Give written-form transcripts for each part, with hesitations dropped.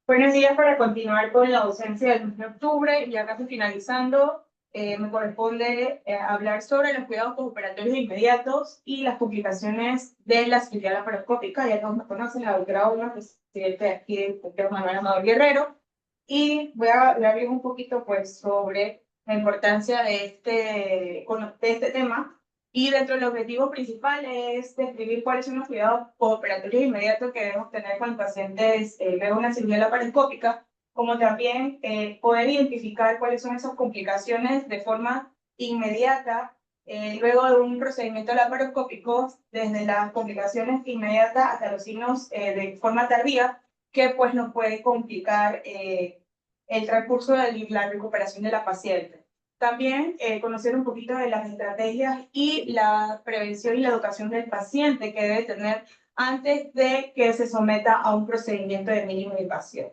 Buenos días para continuar con la docencia del mes de octubre, ya casi finalizando. Me corresponde hablar sobre los cuidados postoperatorios inmediatos y las complicaciones de la cirugía laparoscópica. Ya todos me conocen, la doctora Olga, presidente de aquí del Dr. Manuel Amador Guerrero. Y voy a hablarles un poquito pues, sobre la importancia de este tema. Y dentro del objetivo principal es describir cuáles son los cuidados postoperatorios inmediatos que debemos tener cuando pacientes luego una cirugía laparoscópica, como también poder identificar cuáles son esas complicaciones de forma inmediata luego de un procedimiento laparoscópico, desde las complicaciones inmediatas hasta los signos de forma tardía, que pues nos puede complicar el transcurso de la recuperación de la paciente. También conocer un poquito de las estrategias y la prevención y la educación del paciente que debe tener antes de que se someta a un procedimiento de mínima invasión.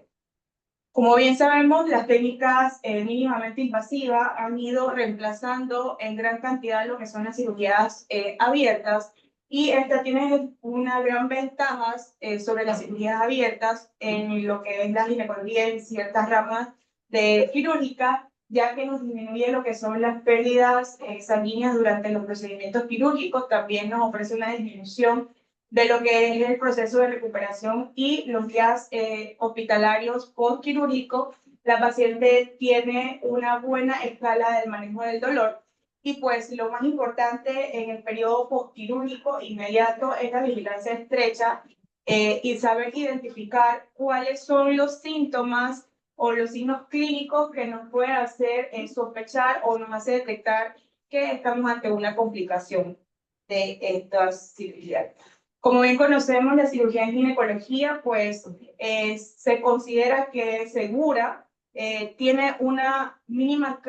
Como bien sabemos, las técnicas mínimamente invasivas han ido reemplazando en gran cantidad lo que son las cirugías abiertas, y esta tiene una gran ventaja sobre las cirugías abiertas en lo que es la ginecología en ciertas ramas de quirúrgica, ya que nos disminuye lo que son las pérdidas sanguíneas durante los procedimientos quirúrgicos. También nos ofrece una disminución de lo que es el proceso de recuperación y los días hospitalarios postquirúrgicos. La paciente tiene una buena escala del manejo del dolor, y pues lo más importante en el periodo postquirúrgico inmediato es la vigilancia estrecha y saber identificar cuáles son los síntomas o los signos clínicos que nos pueden hacer sospechar o nos hace detectar que estamos ante una complicación de estas cirugías. Como bien conocemos, la cirugía en ginecología pues se considera que es segura, tiene una mínima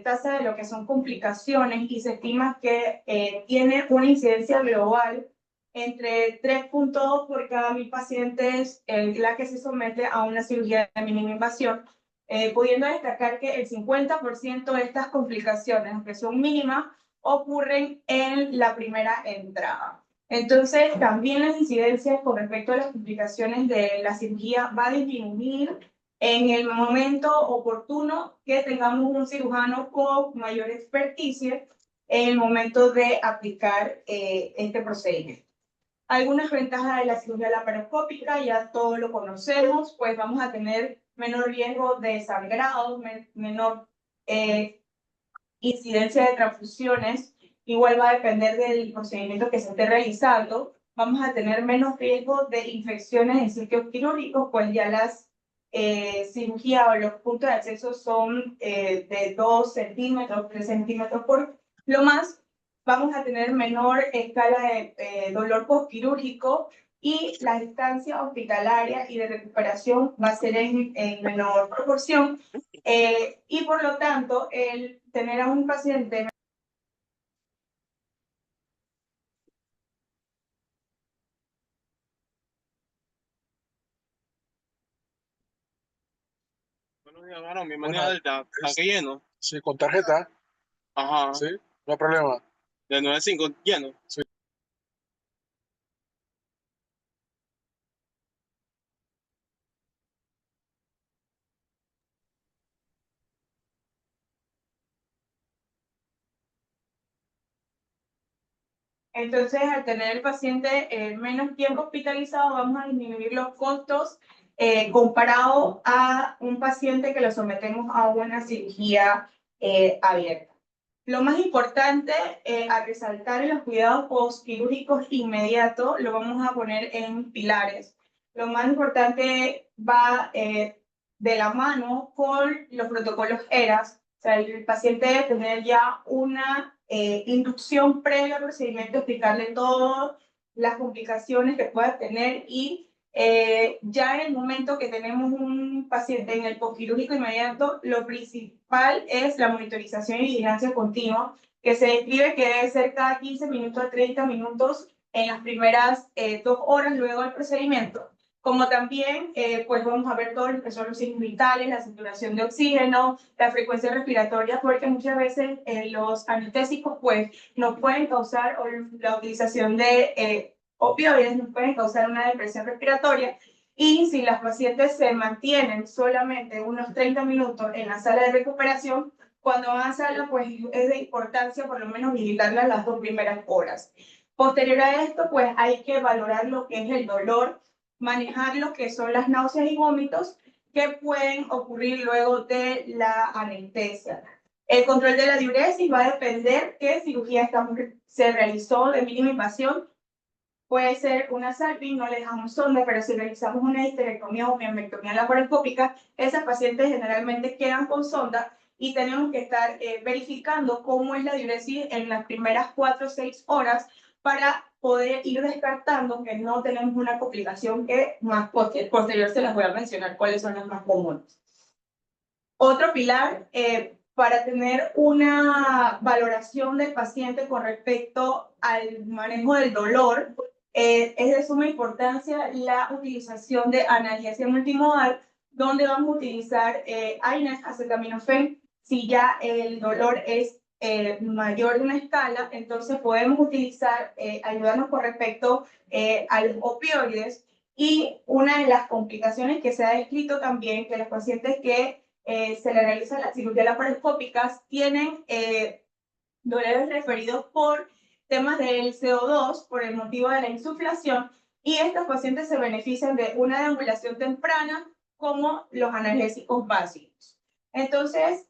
tasa de lo que son complicaciones, y se estima que tiene una incidencia global entre 3.2 por cada 1000 pacientes la que se somete a una cirugía de mínima invasión, pudiendo destacar que el 50% de estas complicaciones, aunque son mínimas, ocurren en la primera entrada. Entonces, también las incidencias con respecto a las complicaciones de la cirugía va a disminuir en el momento oportuno que tengamos un cirujano con mayor experticia en el momento de aplicar este procedimiento. Algunas ventajas de la cirugía laparoscópica, ya todos lo conocemos, pues vamos a tener menor riesgo de sangrado, menor incidencia de transfusiones. Igual va a depender del procedimiento que se esté realizando. Vamos a tener menos riesgo de infecciones en sitios quirúrgicos, pues ya las cirugías o los puntos de acceso son de 2 centímetros, 3 centímetros por lo más. Vamos a tener menor escala de dolor postquirúrgico, y la estancia hospitalaria y de recuperación va a ser en menor proporción. Y por lo tanto, el tener a un paciente. Buenos días, varón. Bienvenido a Delta. ¿Está lleno? Sí, con tarjeta. Ajá. Sí, no hay problema. De 9 a 5, lleno. Sí. Entonces, al tener el paciente menos tiempo hospitalizado, vamos a disminuir los costos comparado a un paciente que lo sometemos a una cirugía abierta. Lo más importante a resaltar en los cuidados postquirúrgicos inmediatos lo vamos a poner en pilares. Lo más importante va de la mano con los protocolos ERAS. O sea, el paciente debe tener ya una inducción previa al procedimiento, explicarle todas las complicaciones que pueda tener, y ya en el momento que tenemos un paciente en el postquirúrgico inmediato, lo principal es la monitorización y vigilancia continua, que se describe que debe ser cada 15 minutos a 30 minutos en las primeras 2 horas luego del procedimiento. Como también, pues vamos a ver todo lo que son los signos vitales, la saturación de oxígeno, la frecuencia respiratoria, porque muchas veces los anestésicos pues nos pueden causar, o la utilización de opioides nos pueden causar una depresión respiratoria, Y si las pacientes se mantienen solamente unos 30 minutos en la sala de recuperación, cuando van a sala, pues es de importancia por lo menos visitarlas las 2 primeras horas. Posterior a esto, pues hay que valorar lo que es el dolor, manejar lo que son las náuseas y vómitos que pueden ocurrir luego de la anestesia. El control de la diuresis va a depender qué cirugía se realizó de mínima invasión. Puede ser una SALPI, no le dejamos sonda, pero si realizamos una histerectomía o miomectomía laparoscópica, esas pacientes generalmente quedan con sonda y tenemos que estar verificando cómo es la diuresis en las primeras 4 o 6 horas para poder ir descartando que no tenemos una complicación que más posterior se las voy a mencionar cuáles son las más comunes. Otro pilar para tener una valoración del paciente con respecto al manejo del dolor es de suma importancia la utilización de analgesia multimodal, donde vamos a utilizar AINES, acetaminofén. Si ya el dolor es mayor de una escala, entonces podemos utilizar, ayudarnos con respecto a los opioides. Y una de las complicaciones que se ha descrito también, que los pacientes que se le realiza la cirugía laparoscópica tienen dolores referidos por temas del CO2 por el motivo de la insuflación, y estos pacientes se benefician de una deambulación temprana como los analgésicos básicos. Entonces,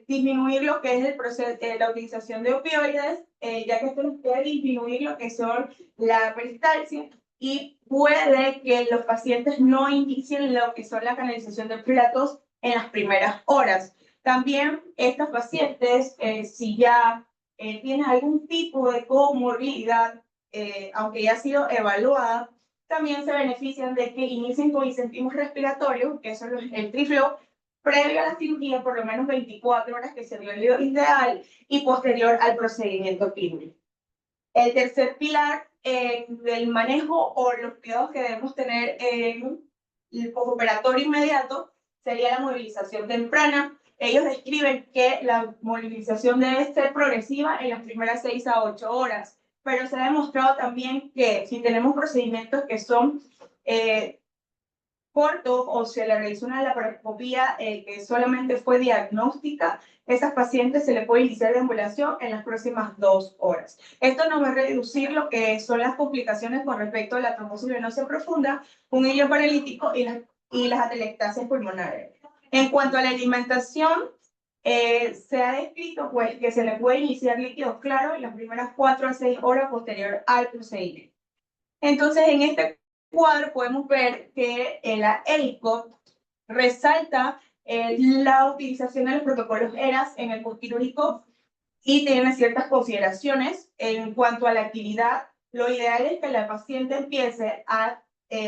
disminuir lo que es el proceso, la utilización de opioides, ya que esto nos puede disminuir lo que son la peristalsia, y puede que los pacientes no inicien lo que son la canalización de platos en las primeras horas. También estos pacientes, si ya tienen algún tipo de comorbilidad, aunque ya ha sido evaluada, también se benefician de que inicien con incentivos respiratorios, que son el triflo, previo a la cirugía, por lo menos 24 horas, que sería el ideal, y posterior al procedimiento quirúrgico. El tercer pilar del manejo o los cuidados que debemos tener en el postoperatorio inmediato sería la movilización temprana. Ellos describen que la movilización debe ser progresiva en las primeras 6 a 8 horas, pero se ha demostrado también que si tenemos procedimientos que son cortos o se le realizó una laparoscopía que solamente fue diagnóstica, esas pacientes se le puede iniciar deambulación en las próximas 2 horas. Esto nos va a reducir lo que son las complicaciones con respecto a la trombosis venosa profunda, un hilo paralítico y las atelectasias pulmonares. En cuanto a la alimentación, se ha descrito pues, que se le puede iniciar líquidos claros en las primeras 4 a 6 horas posterior al procedimiento. Entonces, en este cuadro podemos ver que la ELCOT resalta la utilización de los protocolos ERAS en el postquirúrgico y tiene ciertas consideraciones en cuanto a la actividad. Lo ideal es que la paciente empiece a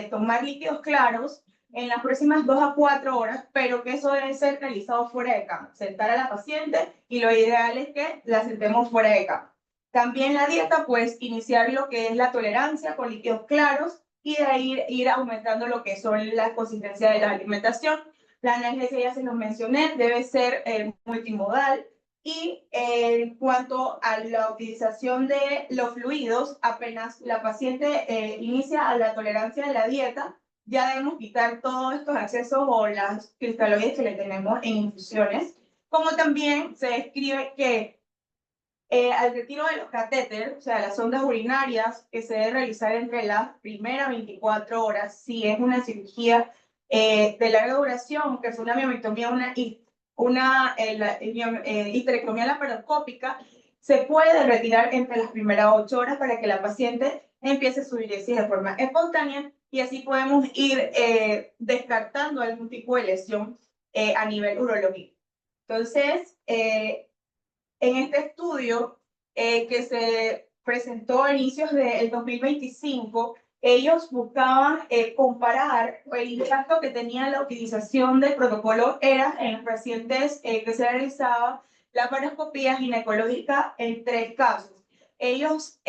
tomar líquidos claros en las próximas 2 a 4 horas, pero que eso debe ser realizado fuera de cama. Sentar a la paciente y lo ideal es que la sentemos fuera de cama. También la dieta, pues iniciar lo que es la tolerancia con líquidos claros y de ahí ir aumentando lo que son las consistencias de la alimentación. La analgesia ya se los mencioné, debe ser multimodal. Y en cuanto a la utilización de los fluidos, apenas la paciente inicia la tolerancia de la dieta, ya debemos quitar todos estos accesos o las cristaloides que le tenemos en infusiones. Como también se describe que al retiro de los catéteres, o sea, las sondas urinarias, que se debe realizar entre las primeras 24 horas, si es una cirugía de larga duración, que es una miomectomía, una histerectomía laparoscópica, se puede retirar entre las primeras 8 horas para que la paciente empiece su diuresis de forma espontánea, y así podemos ir descartando algún tipo de lesión a nivel urológico. Entonces, en este estudio que se presentó a inicios del 2025, ellos buscaban comparar el impacto que tenía la utilización del protocolo ERAS en los pacientes que se realizaba laparoscopía ginecológica en 3 casos. Ellos,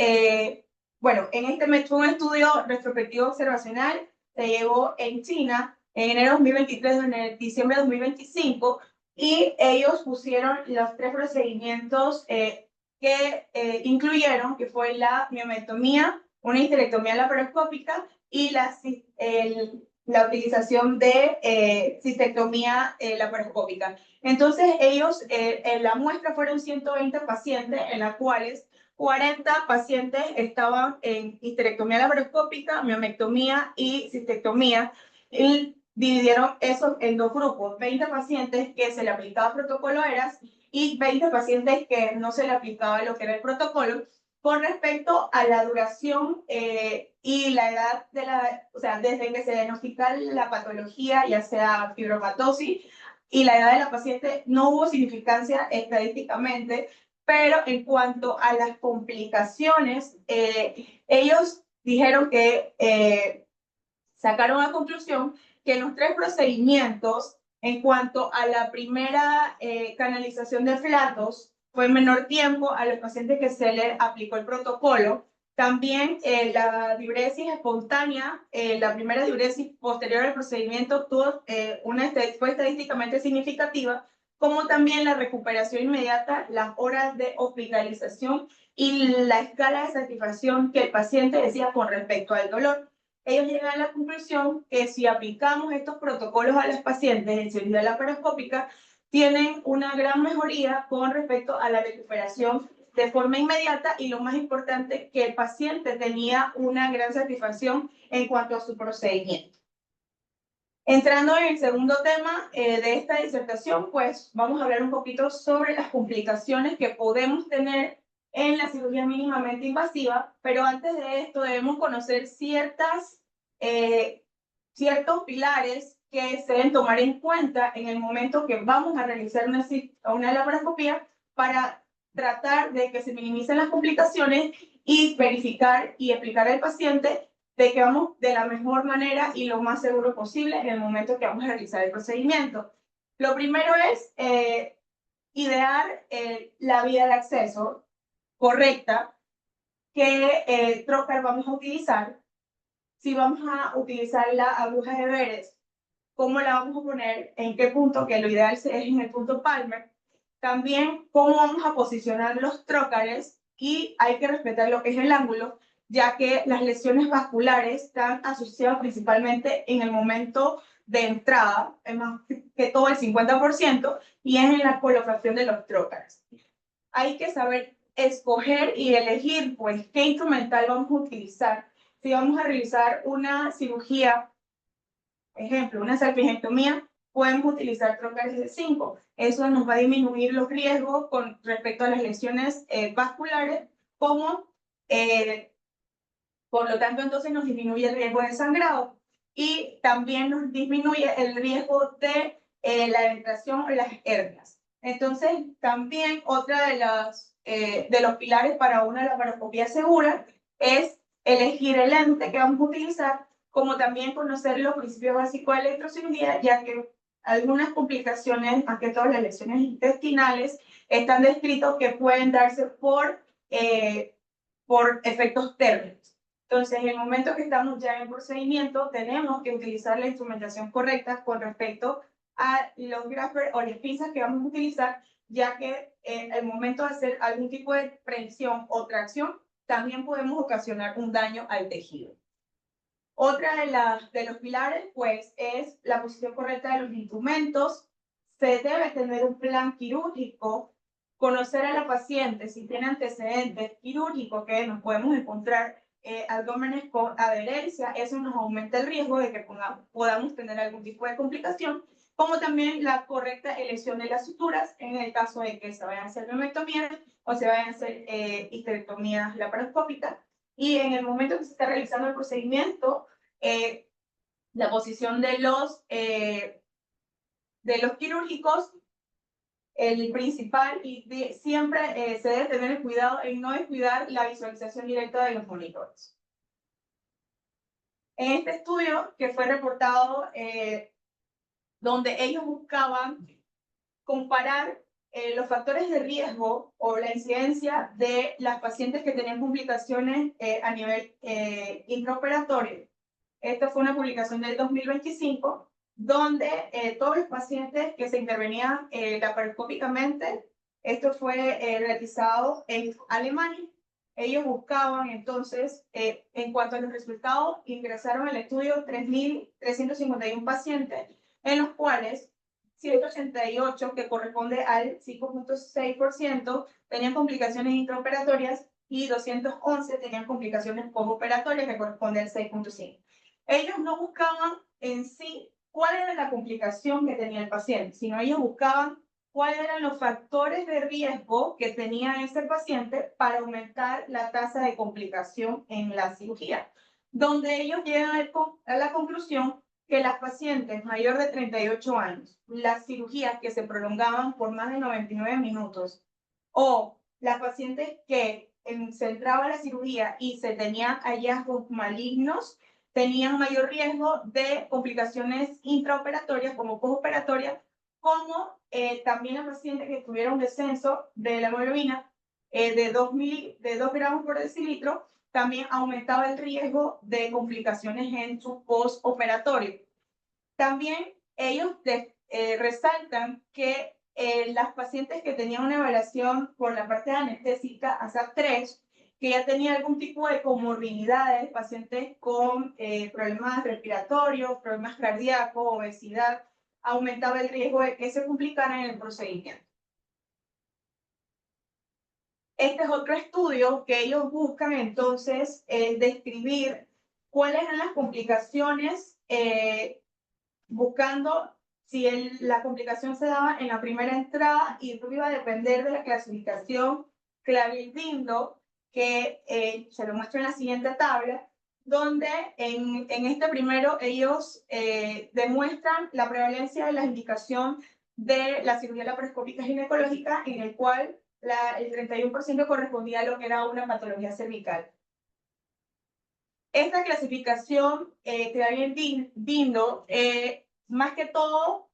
bueno, en este fue un estudio retrospectivo observacional, se llevó en China en enero de 2023, en diciembre de 2025, y ellos pusieron los 3 procedimientos que incluyeron, que fue la miomectomía, una histerectomía laparoscópica y la utilización de cistectomía laparoscópica. Entonces, ellos, en la muestra fueron 120 pacientes, en las cuales 40 pacientes estaban en histerectomía laparoscópica, miomectomía y cistectomía, y dividieron eso en dos grupos, 20 pacientes que se le aplicaba protocolo ERAS y 20 pacientes que no se le aplicaba lo que era el protocolo. Con respecto a la duración y la edad de o sea, desde que se diagnostica la patología, ya sea fibromatosis, y la edad de la paciente, no hubo significancia estadísticamente, pero en cuanto a las complicaciones, ellos dijeron que sacaron a conclusión que en los 3 procedimientos, en cuanto a la primera canalización de flatos, fue menor tiempo a los pacientes que se les aplicó el protocolo. También la diuresis espontánea, la primera diuresis posterior al procedimiento tuvo fue estadísticamente significativa, como también la recuperación inmediata, las horas de hospitalización y la escala de satisfacción que el paciente decía con respecto al dolor. Ellos llegan a la conclusión que si aplicamos estos protocolos a los pacientes en cirugía laparoscópica, tienen una gran mejoría con respecto a la recuperación de forma inmediata y lo más importante, que el paciente tenía una gran satisfacción en cuanto a su procedimiento. Entrando en el segundo tema de esta disertación, pues vamos a hablar un poquito sobre las complicaciones que podemos tener en la cirugía mínimamente invasiva, pero antes de esto debemos conocer ciertos pilares que se deben tomar en cuenta en el momento que vamos a realizar una laparoscopía para tratar de que se minimicen las complicaciones y verificar y explicar al paciente de que vamos de la mejor manera y lo más seguro posible en el momento que vamos a realizar el procedimiento. Lo primero es idear la vía de acceso correcta, qué trocar vamos a utilizar, si vamos a utilizar la aguja de Veress, cómo la vamos a poner, en qué punto, que lo ideal es en el punto Palmer, también cómo vamos a posicionar los trócares y hay que respetar lo que es el ángulo, ya que las lesiones vasculares están asociadas principalmente en el momento de entrada, es más que todo el 50%, y es en la colocación de los trócares. Hay que saber escoger y elegir, pues, qué instrumental vamos a utilizar. Si vamos a realizar una cirugía, ejemplo, una salpingectomía, podemos utilizar trócares de 5. Eso nos va a disminuir los riesgos con respecto a las lesiones vasculares, como por lo tanto, entonces nos disminuye el riesgo de sangrado y también nos disminuye el riesgo de la penetración o las hernias. Entonces, también otra de los pilares para una laparoscopía segura es elegir el lente que vamos a utilizar, como también conocer los principios básicos de electrocirugía, ya que algunas complicaciones, más que todas las lesiones intestinales, están descritos que pueden darse por efectos térmicos. Entonces, en el momento que estamos ya en el procedimiento, tenemos que utilizar la instrumentación correcta con respecto a los grappers o las pinzas que vamos a utilizar, ya que en el momento de hacer algún tipo de prensión o tracción, también podemos ocasionar un daño al tejido. Otra de los pilares, pues, es la posición correcta de los instrumentos. Se debe tener un plan quirúrgico, conocer a la paciente si tiene antecedentes quirúrgicos que nos podemos encontrar abdómenes con adherencia, eso nos aumenta el riesgo de que podamos tener algún tipo de complicación, como también la correcta elección de las suturas en el caso de que se vayan a hacer miomectomías o se vayan a hacer histerectomías laparoscópicas. Y en el momento que se está realizando el procedimiento, la posición de los quirúrgicos, el principal, y siempre se debe tener el cuidado en no descuidar la visualización directa de los monitores. En este estudio que fue reportado, donde ellos buscaban comparar los factores de riesgo o la incidencia de las pacientes que tenían complicaciones a nivel intraoperatorio. Esta fue una publicación del 2025, donde todos los pacientes que se intervenían laparoscópicamente, esto fue realizado en Alemania, ellos buscaban entonces, en cuanto a los resultados, ingresaron al estudio 3.351 pacientes, en los cuales 188, que corresponde al 5.6%, tenían complicaciones intraoperatorias y 211 tenían complicaciones postoperatorias, que corresponde al 6.5%. Ellos no buscaban en sí cuál era la complicación que tenía el paciente, sino ellos buscaban cuáles eran los factores de riesgo que tenía ese paciente para aumentar la tasa de complicación en la cirugía, donde ellos llegan a la conclusión que las pacientes mayor de 38 años, las cirugías que se prolongaban por más de 99 minutos, o las pacientes que se entraba a la cirugía y se tenían hallazgos malignos, tenían mayor riesgo de complicaciones intraoperatorias como postoperatorias, como también las pacientes que tuvieron descenso de la hemoglobina de 2 gramos por decilitro, también aumentaba el riesgo de complicaciones en su postoperatorio. También ellos resaltan que las pacientes que tenían una evaluación por la parte anestésica, ASAP-3, que ya tenía algún tipo de comorbilidades, pacientes con problemas respiratorios, problemas cardíacos, obesidad, aumentaba el riesgo de que se complicaran en el procedimiento. Este es otro estudio que ellos buscan entonces describir cuáles eran las complicaciones, buscando si la complicación se daba en la primera entrada, y esto iba a depender de la clasificación Claville-Bindo, que se lo muestro en la siguiente tabla, donde en este primero ellos demuestran la prevalencia de la indicación de la cirugía laparoscópica ginecológica, en el cual el 31% correspondía a lo que era una patología cervical. Esta clasificación Claville-Bindo, más que todo,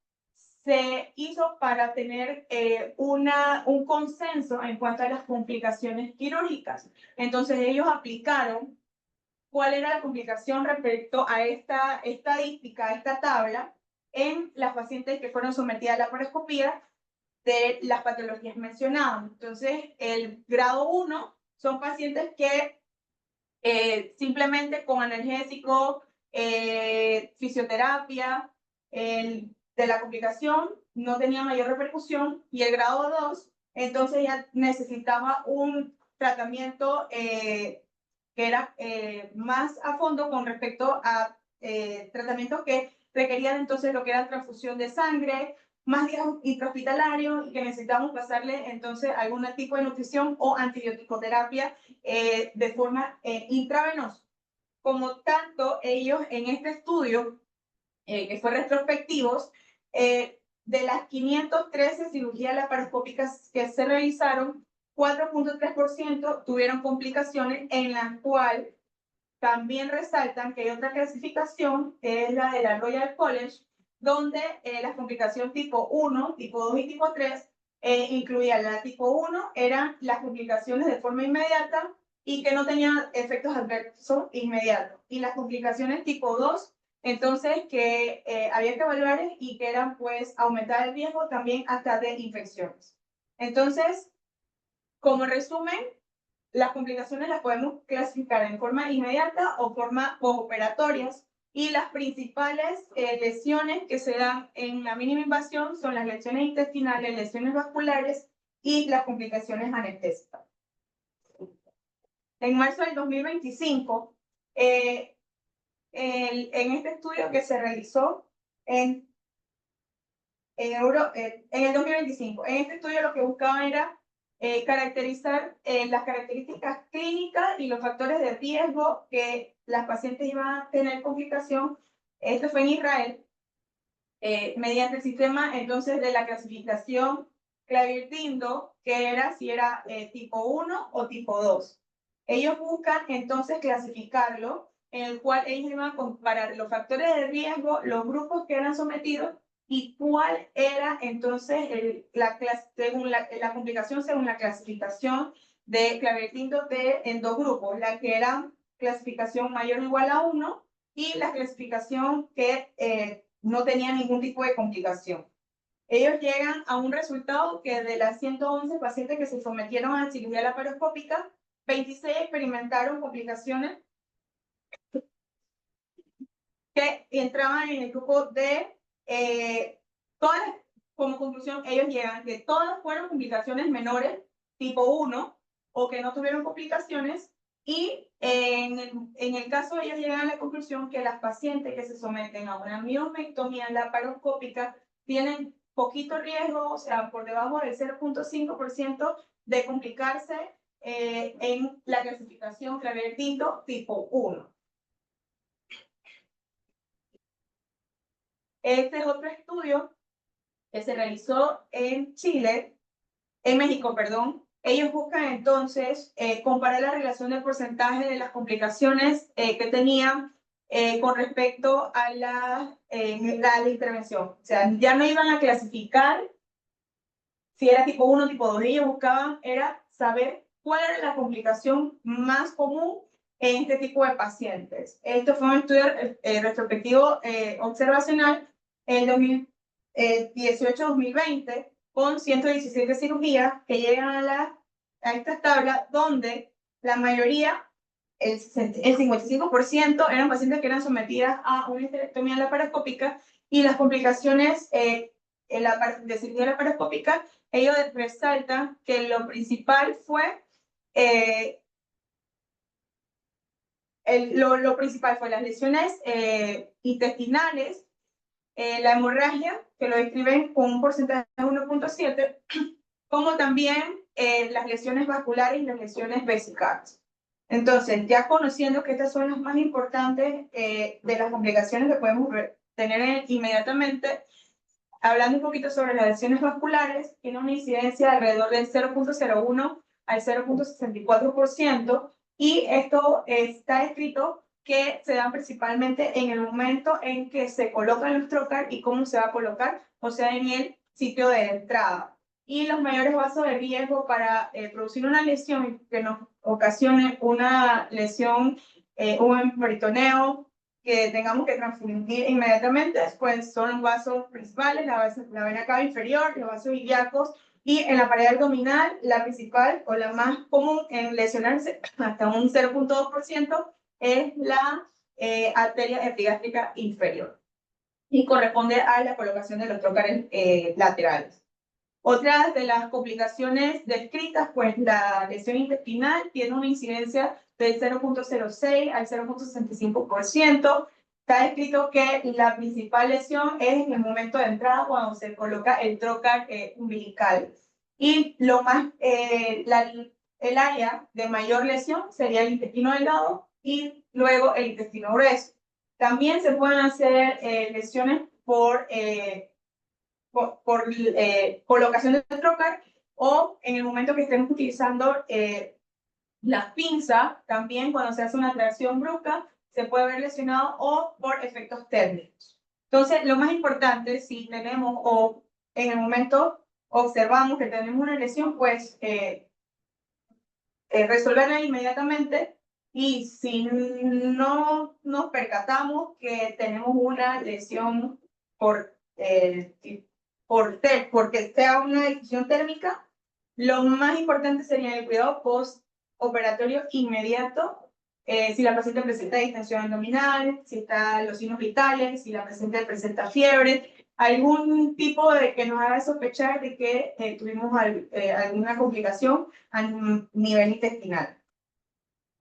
se hizo para tener un consenso en cuanto a las complicaciones quirúrgicas. Entonces ellos aplicaron cuál era la complicación respecto a esta estadística, a esta tabla, en las pacientes que fueron sometidas a la laparoscopía de las patologías mencionadas. Entonces, el grado 1 son pacientes que simplemente con analgésico, fisioterapia, de la complicación no tenía mayor repercusión, y el grado 2, entonces ya necesitaba un tratamiento que era más a fondo con respecto a tratamientos que requerían entonces lo que era transfusión de sangre, más días intrahospitalarios, y que necesitamos pasarle entonces algún tipo de nutrición o antibiótico-terapia de forma intravenosa. Como tanto, ellos en este estudio, que fue retrospectivos, de las 513 cirugías laparoscópicas que se realizaron, 4.3% tuvieron complicaciones, en la cual también resaltan que hay otra clasificación, que es la de la Royal College, donde las complicaciones tipo 1, tipo 2 y tipo 3 incluían la tipo 1, eran las complicaciones de forma inmediata y que no tenían efectos adversos inmediatos. Y las complicaciones tipo 2, entonces, que había que evaluar y que eran, pues, aumentar el riesgo también hasta de infecciones. Entonces, como resumen, las complicaciones las podemos clasificar en forma inmediata o forma postoperatorias, y las principales lesiones que se dan en la mínima invasión son las lesiones intestinales, lesiones vasculares y las complicaciones anestésicas. En marzo del 2025, en este estudio que se realizó en el 2025, en este estudio lo que buscaban era caracterizar las características clínicas y los factores de riesgo que las pacientes iban a tener complicación. Esto fue en Israel, mediante el sistema entonces de la clasificación Claville-Bindo, que era si era tipo 1 o tipo 2. Ellos buscan entonces clasificarlo, en el cual ellos iban a comparar los factores de riesgo, los grupos que eran sometidos, y cuál era entonces la complicación según la clasificación de Claville-Bindo en dos grupos, la que era clasificación mayor o igual a 1 y la clasificación que no tenía ningún tipo de complicación. Ellos llegan a un resultado que de las 111 pacientes que se sometieron a cirugía laparoscópica, 26 experimentaron complicaciones que entraban en el grupo de todas, como conclusión, ellos llegan que todas fueron complicaciones menores, tipo 1, o que no tuvieron complicaciones, y en el caso ellos llegan a la conclusión que las pacientes que se someten a una miomectomía laparoscópica tienen poquito riesgo, o sea, por debajo del 0.5% de complicarse en la clasificación Clavel-Tinto tipo 1. Este es otro estudio que se realizó en México, perdón. Ellos buscan entonces comparar la relación del porcentaje de las complicaciones que tenían con respecto a la intervención. O sea, ya no iban a clasificar si era tipo 1 o tipo 2. Ellos buscaban era saber cuál era la complicación más común en este tipo de pacientes. Esto fue un estudio retrospectivo observacional en 2018-2020 con 117 cirugías que llegan a estas tablas donde la mayoría, el 55% eran pacientes que eran sometidas a una histerectomía laparoscópica y las complicaciones de cirugía laparoscópica, ellos resaltan que lo principal fue lo principal fue las lesiones intestinales, la hemorragia, que lo describen con un porcentaje de 1.7, como también las lesiones vasculares y las lesiones vesicales. Entonces, ya conociendo que estas son las más importantes de las complicaciones que podemos tener inmediatamente, hablando un poquito sobre las lesiones vasculares, tiene una incidencia de alrededor del 0.01 al 0.64%, y esto está escrito que se dan principalmente en el momento en que se colocan los trocar y cómo se va a colocar, o sea, en el sitio de entrada. Y los mayores vasos de riesgo para producir una lesión que nos ocasione una lesión, un peritoneo, que tengamos que transfundir inmediatamente, pues son los vasos principales, la vena cava inferior, los vasos ilíacos, y en la pared abdominal, la principal o la más común en lesionarse hasta un 0.2% es la arteria epigástrica inferior, y corresponde a la colocación de los trócares laterales. Otras de las complicaciones descritas, pues la lesión intestinal tiene una incidencia del 0.06 al 0.65%. Está escrito que la principal lesión es en el momento de entrada cuando se coloca el trócar umbilical. Y el área de mayor lesión sería el intestino delgado y luego el intestino grueso. También se pueden hacer lesiones por colocación del trocar, o en el momento que estemos utilizando las pinzas, también cuando se hace una tracción brusca, se puede ver lesionado, o por efectos térmicos. Entonces, lo más importante, si tenemos o en el momento observamos que tenemos una lesión, pues resolverla inmediatamente, y si no nos percatamos que tenemos una lesión porque sea una lesión térmica, lo más importante sería el cuidado postoperatorio inmediato. Si la paciente presenta distensión abdominal, si están los signos vitales, si la paciente presenta fiebre, algún tipo de que nos haga sospechar de que tuvimos alguna complicación a nivel intestinal.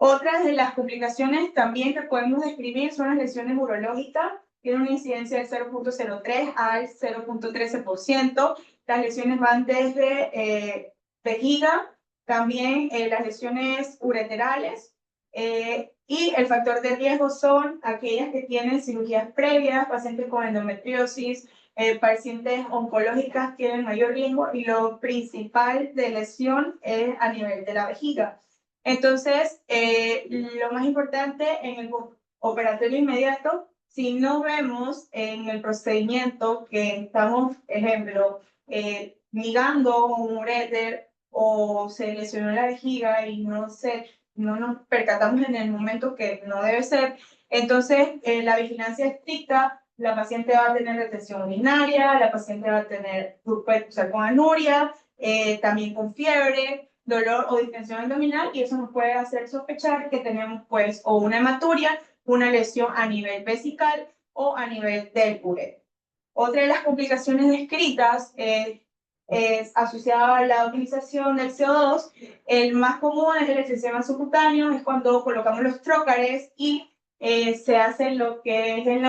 Otras de las complicaciones también que podemos describir son las lesiones urológicas. Tienen una incidencia del 0.03 al 0.13%. Las lesiones van desde vejiga, también las lesiones ureterales, y el factor de riesgo son aquellas que tienen cirugías previas, pacientes con endometriosis, pacientes oncológicas tienen mayor riesgo, y lo principal de lesión es a nivel de la vejiga. Entonces, lo más importante en el operatorio inmediato, si no vemos en el procedimiento que estamos, ejemplo, ligando un uréter o se lesionó la vejiga y no nos percatamos en el momento que no debe ser, entonces la vigilancia estricta, la paciente va a tener retención urinaria, la paciente va a tener, puede usar con anuria, también con fiebre, dolor o distensión abdominal, y eso nos puede hacer sospechar que tenemos pues o una hematuria, una lesión a nivel vesical o a nivel del ureter. Otra de las complicaciones descritas es asociada a la utilización del CO2. El más común es el efisema subcutáneo, es cuando colocamos los trócares y se hace lo que es el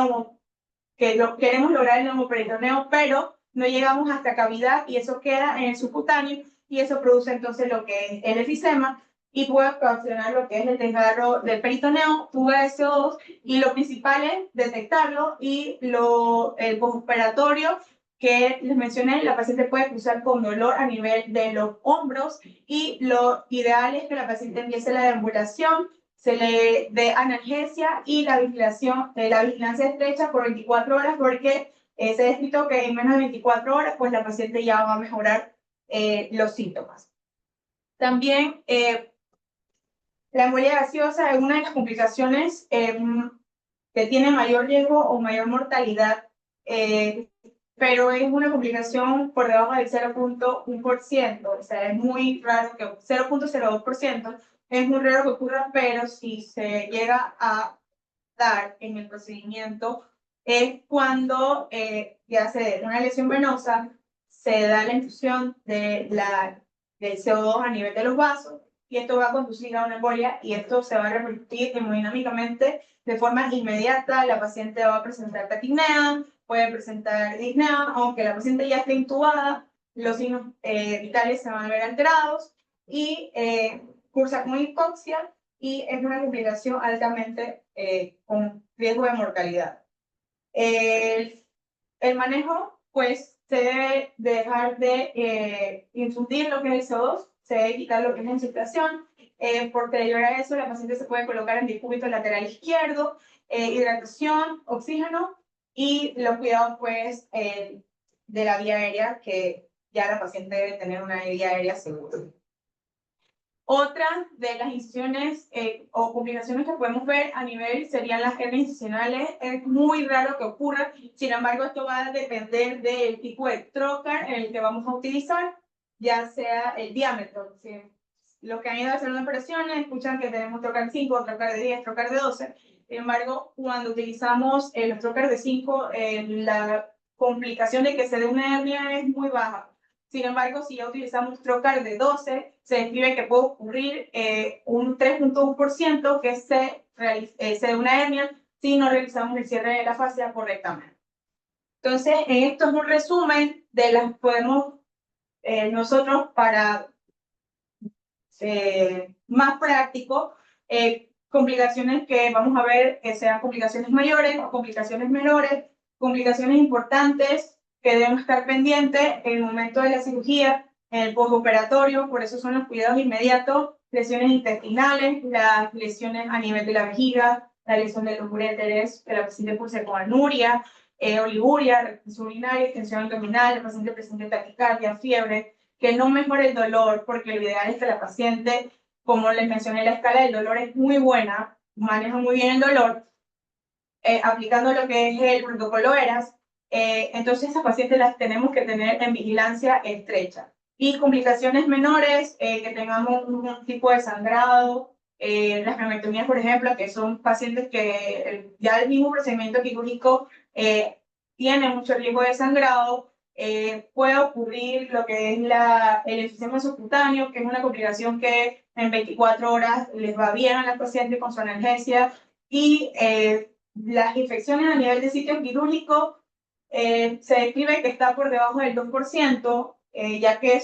que lo queremos lograr el neumoperitoneo, pero no llegamos hasta cavidad y eso queda en el subcutáneo y eso produce entonces lo que es el efisema y puede ocasionar lo que es el desgarro del peritoneo, fuga de CO2, y lo principal es detectarlo, y el postoperatorio que les mencioné, la paciente puede cruzar con dolor a nivel de los hombros y lo ideal es que la paciente empiece la deambulación, se le dé analgesia y la vigilancia estrecha por 24 horas porque se ha descrito que en menos de 24 horas pues la paciente ya va a mejorar los síntomas. También la embolia gaseosa es una de las complicaciones que tiene mayor riesgo o mayor mortalidad, pero es una complicación por debajo del 0.1%, o sea, es muy raro que 0.02%, es muy raro que ocurra, pero si se llega a dar en el procedimiento es cuando ya se da una lesión venosa, se da la infusión del CO2 a nivel de los vasos, y esto va a conducir a una embolia y esto se va a repercutir hemodinámicamente de forma inmediata. La paciente va a presentar taquipnea, puede presentar disnea, aunque la paciente ya esté intubada, los signos vitales se van a ver alterados y cursa con hipoxia y es una complicación altamente con riesgo de mortalidad. El manejo, pues, se debe dejar de infundir lo que es el CO2, se debe quitar lo que es la infiltración, posterior a eso la paciente se puede colocar en decúbito lateral izquierdo, hidratación, oxígeno y los cuidados pues de la vía aérea, que ya la paciente debe tener una vía aérea segura. Otra de las incisiones o complicaciones que podemos ver a nivel serían las hernias incisionales. Es muy raro que ocurra, sin embargo esto va a depender del tipo de trocar en el que vamos a utilizar, ya sea el diámetro. ¿Sí? Los que han ido a hacer una operación escuchan que tenemos trocar de 5, trocar de 10, trocar de 12. Sin embargo, cuando utilizamos los trocar de 5, la complicación de que se dé una hernia es muy baja. Sin embargo, si ya utilizamos trocar de 12, se describe que puede ocurrir un 3.1% que se dé una hernia si no realizamos el cierre de la fascia correctamente. Entonces, esto es un resumen de las podemos nosotros para más práctico, complicaciones que vamos a ver que sean complicaciones mayores o complicaciones menores, complicaciones importantes que deben estar pendientes en el momento de la cirugía, en el postoperatorio, por eso son los cuidados inmediatos, lesiones intestinales, las lesiones a nivel de la vejiga, la lesión de los uréteres, que la paciente curse con anuria, oliguria, retención urinaria, extensión abdominal, el paciente presente taquicardia, fiebre, que no mejore el dolor, porque lo ideal es que la paciente, como les mencioné, la escala del dolor es muy buena, maneja muy bien el dolor, aplicando lo que es el protocolo ERAS, entonces esas pacientes las tenemos que tener en vigilancia estrecha. Y complicaciones menores, que tengamos un tipo de sangrado, las craniectomías, por ejemplo, que son pacientes que ya el mismo procedimiento quirúrgico tiene mucho riesgo de sangrado, puede ocurrir lo que es el enfisema subcutáneo, que es una complicación que en 24 horas les va bien a la paciente con su analgesia, y las infecciones a nivel de sitio quirúrgico se describe que está por debajo del 2%, ya que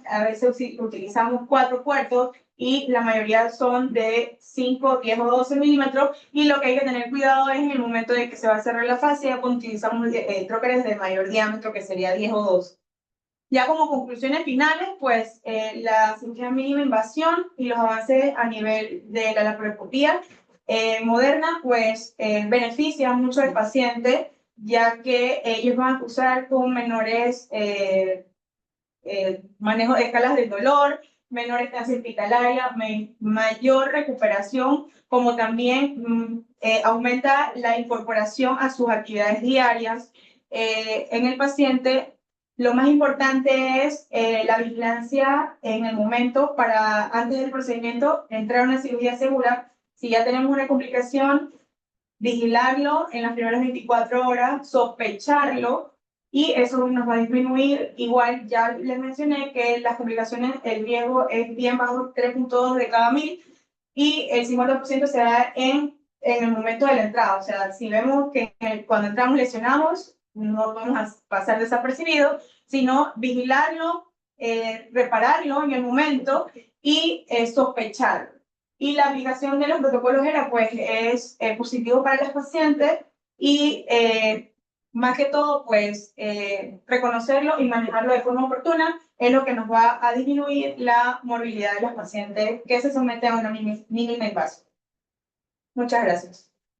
a veces utilizamos 4 puertos y la mayoría son de 5, 10 o 12 milímetros, y lo que hay que tener cuidado es en el momento de que se va a cerrar la fascia cuando utilizamos trócares de mayor diámetro, que sería 10 o 12. Ya como conclusiones finales, pues la cirugía mínima invasión y los avances a nivel de la laparoscopía moderna, pues benefician mucho al paciente, ya que ellos van a cursar con menores manejo de escalas del dolor, menor estancia hospitalaria, mayor recuperación, como también aumenta la incorporación a sus actividades diarias en el paciente, Lo más importante es la vigilancia en el momento para, antes del procedimiento, entrar a una cirugía segura. Si ya tenemos una complicación, vigilarlo en las primeras 24 horas, sospecharlo, y eso nos va a disminuir. Igual, ya les mencioné que las complicaciones, el riesgo es bien bajo, 3.2 de cada 1000, y el 50% se da en el momento de la entrada. O sea, si vemos que cuando entramos lesionados, no vamos a pasar desapercibido, sino vigilarlo, repararlo en el momento y sospecharlo. Y la aplicación de los protocolos era, pues, es positivo para los pacientes y más que todo, pues, reconocerlo y manejarlo de forma oportuna es lo que nos va a disminuir la morbilidad de los pacientes que se someten a una mínima invasión. Muchas gracias.